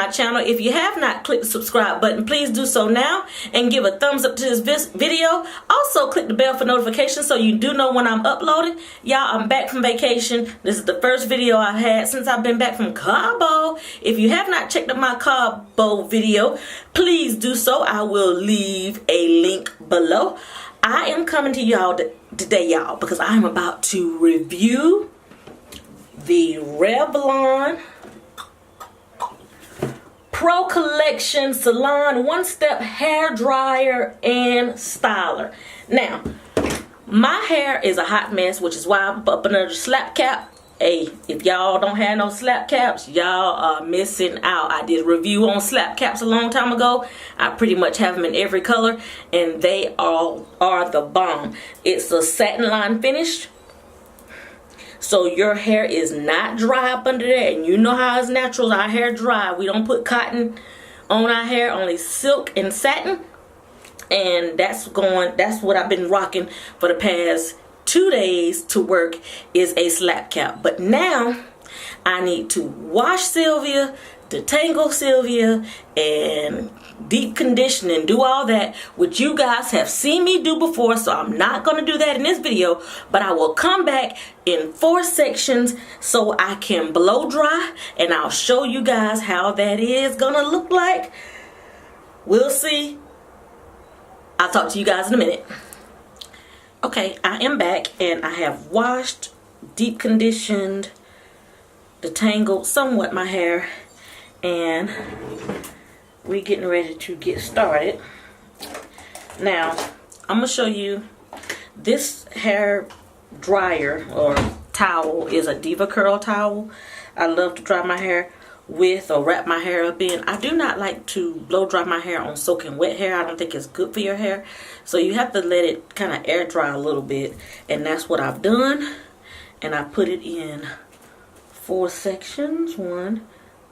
my channel. If you have not clicked the subscribe button, please do so now and give a thumbs up to this video. Also click the bell for notifications so you do know when I'm uploading. Y'all, I'm back from vacation. This is the first video I've had since I've been back from Cabo. If you have not checked out my Cabo video, please do so. I will leave a link below. I am coming to y'all today, y'all, because I'm about to review the Revlon Pro Collection Salon One-Step Hair Dryer and Styler. Now, my hair is a hot mess, which is why I'm up under the slap cap. Hey, if y'all don't have no slap caps, y'all are missing out. I did a review on slap caps a long time ago. I pretty much have them in every color, and they all are the bomb. It's a satin line finish, so your hair is not dry up under there. And you know how it's natural, our hair dry. We don't put cotton on our hair, only silk and satin. And that's what I've been rocking for the past 2 days to work, is a slap cap. But now I need to wash Sylvia, detangle Sylvia, and deep condition and do all that, which you guys have seen me do before, so I'm not going to do that in this video. But I will come back in 4 sections so I can blow dry, and I'll show you guys how that is gonna look like. We'll see. I'll talk to you guys in a minute. Okay, I am back, and I have washed, deep conditioned, detangled somewhat my hair, and we're getting ready to get started. Now, I'm going to show you this hair dryer or towel is a Diva Curl towel. I love to dry my hair with or wrap my hair up in. I do not like to blow dry my hair on soaking wet hair. I don't think it's good for your hair. So you have to let it kind of air dry a little bit. And that's what I've done. And I put it in 4 sections. 1,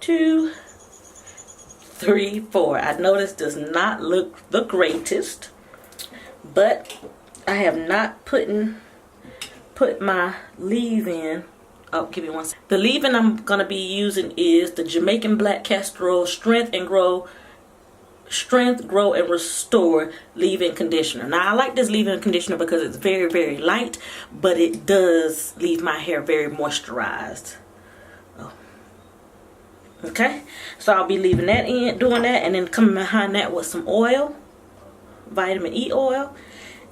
2, 3, 4. I know this does not look the greatest, but I have not put my leave-in. Oh, give me 1 second. The leave-in I'm going to be using is the Jamaican Black Castor Oil Strength, Grow, and Restore leave-in conditioner. Now, I like this leave-in conditioner because it's very, very light, but it does leave my hair very moisturized. Oh. Okay, so I'll be leaving that in, doing that, and then coming behind that with some oil, vitamin E oil.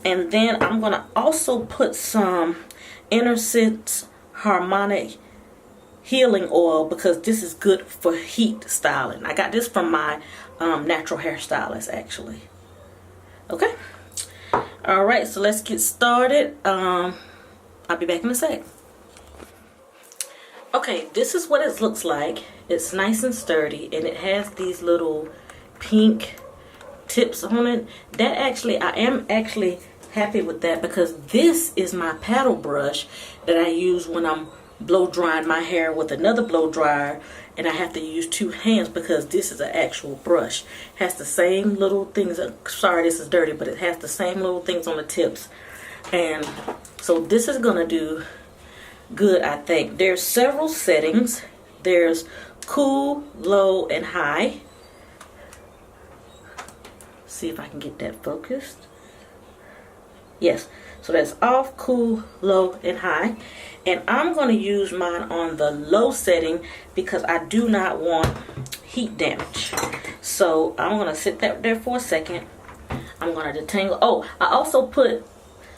And then I'm going to also put some Inner Sense Harmonic Healing Oil, because this is good for heat styling. I got this from my natural hairstylist, actually. Okay, all right, so let's get started. I'll be back in a sec. Okay, this is what it looks like. It's nice and sturdy, and it has these little pink tips on it. That actually, I am actually happy with that, because this is my paddle brush that I use when I'm blow drying my hair with another blow dryer, and I have to use 2 hands because this is an actual brush. It has the same little things. Sorry, this is dirty, but it has the same little things on the tips, and so this is gonna do good, I think. There's several settings. There's cool, low, and high. See if I can get that focused. Yes, so that's off, cool, low, and high. And I'm going to use mine on the low setting because I do not want heat damage. So I'm going to sit that there for a second. I'm going to detangle. Oh, I also put,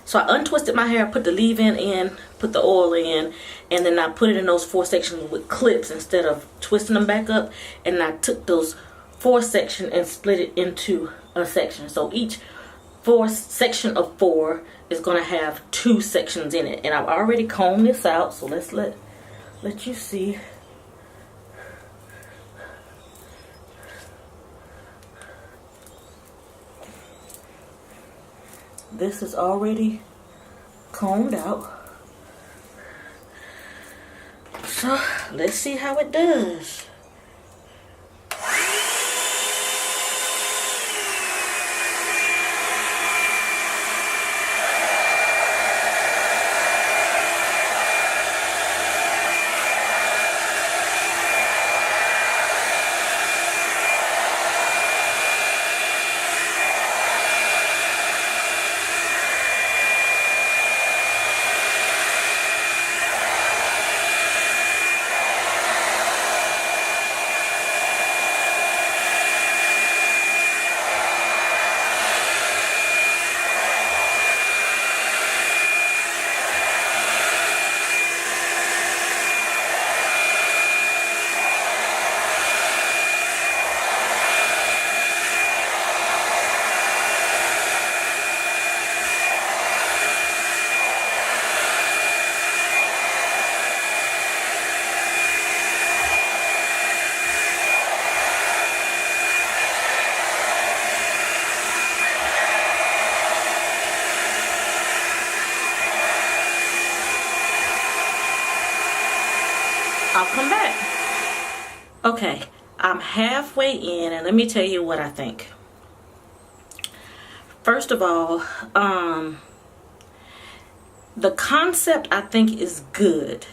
so I untwisted my hair, put the leave-in in, put the oil in, and then I put it in those 4 sections with clips instead of twisting them back up. And I took those 4 sections and split it into a section. So each section of 4 is going to have 2 sections in it, and I've already combed this out, so let's let you see. This is already combed out, so let's see how it does. I'll come back. Okay, I'm halfway in, and let me tell you what I think. First of all, the concept I think is good,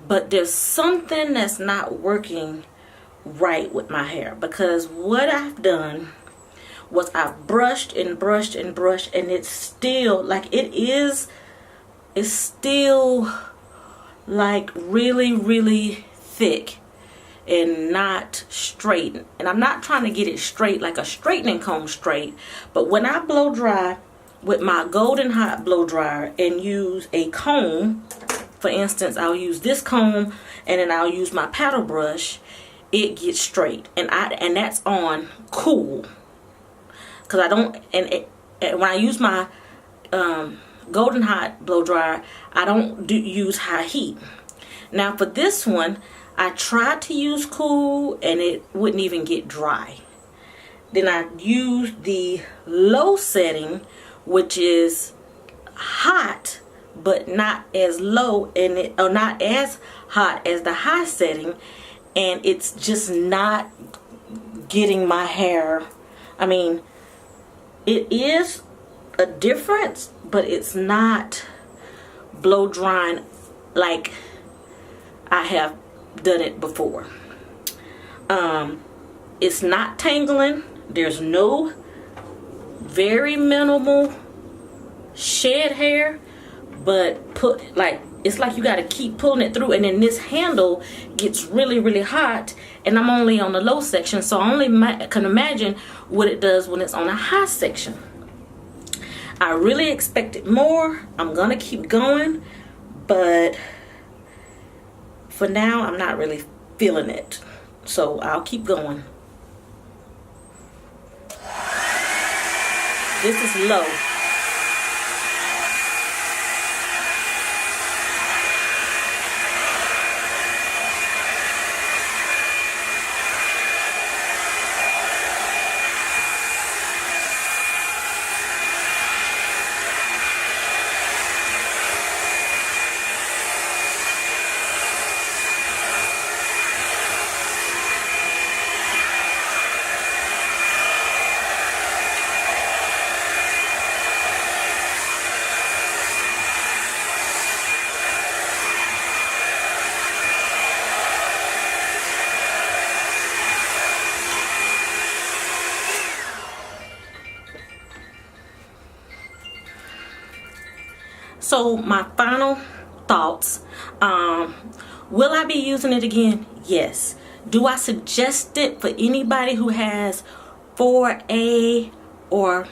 but there's something that's not working right with my hair, because what I've done was I've brushed and brushed and brushed, and it's still like it's still like really thick and not straight. And I'm not trying to get it straight like a straightening comb straight, but when I blow dry with my golden hot blow dryer and use a comb, for instance, I'll use this comb and then I'll use my paddle brush, it gets straight. And that's on cool, because I don't, and when I use my golden hot blow dryer, I don't use high heat. Now for this one, I tried to use cool and it wouldn't even get dry. Then I used the low setting, which is hot but not as low, or not as hot as the high setting, and it's just not getting my hair. I mean, it is a difference, but it's not blow drying like I have done it before. It's not tangling. There's no very minimal shed hair, but it's like you got to keep pulling it through, and then this handle gets really hot, and I'm only on the low section, so I only can imagine what it does when it's on a high section. I really expected more. I'm gonna keep going, but for now I'm not really feeling it, so I'll keep going. This is low. So my final thoughts, will I be using it again? Yes. Do I suggest it for anybody who has 4A or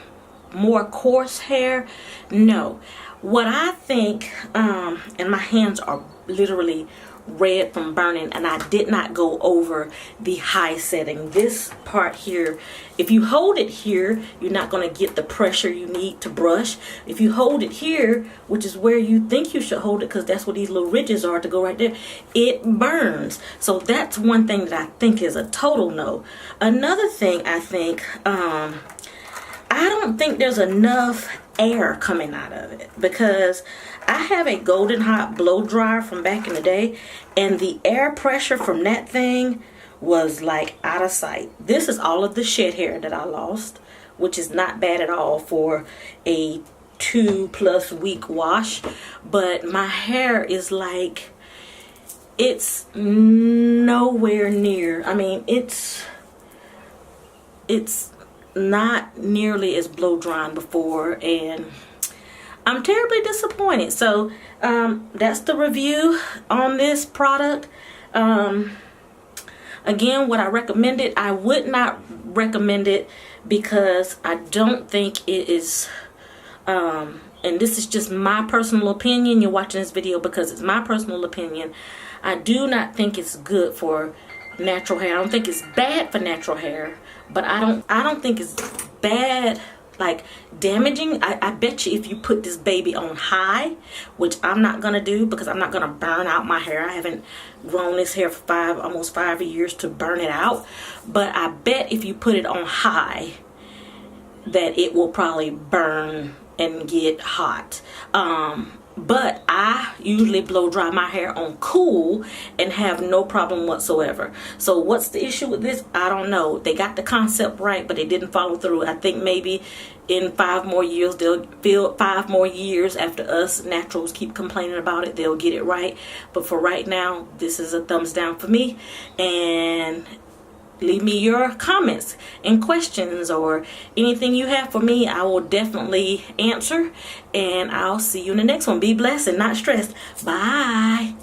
more coarse hair? No. What I think, and my hands are literally red from burning, and I did not go over the high setting. This part here, if you hold it here, you're not going to get the pressure you need to brush. If you hold it here, which is where you think you should hold it, because that's where these little ridges are to go right there, it burns. So that's one thing that I think is a total no. Another thing I think, I don't think there's enough air coming out of it, because I have a golden hot blow dryer from back in the day, and the air pressure from that thing was like out of sight. This is all of the shed hair that I lost, which is not bad at all for a 2+ week wash, but my hair is like, it's nowhere near, I mean, it's not nearly as blow drying before, and I'm terribly disappointed. So that's the review on this product. Again, would I recommend it? I would not recommend it, because I don't think it is, and this is just my personal opinion. You're watching this video because it's my personal opinion. I do not think it's good for natural hair. I don't think it's bad for natural hair, but I don't think it's bad, like damaging. I bet you if you put this baby on high, which I'm not gonna do because I'm not gonna burn out my hair. I haven't grown this hair for almost 5 years to burn it out, but I bet if you put it on high that it will probably burn and get hot. But I usually blow dry my hair on cool and have no problem whatsoever. So what's the issue with this? I don't know. They got the concept right, but they didn't follow through. I think maybe in 5 more years, they'll feel 5 more years after us naturals keep complaining about it, they'll get it right. But for right now, this is a thumbs down for me. And leave me your comments and questions or anything you have for me. I will definitely answer, and I'll see you in the next one. Be blessed and not stressed. Bye.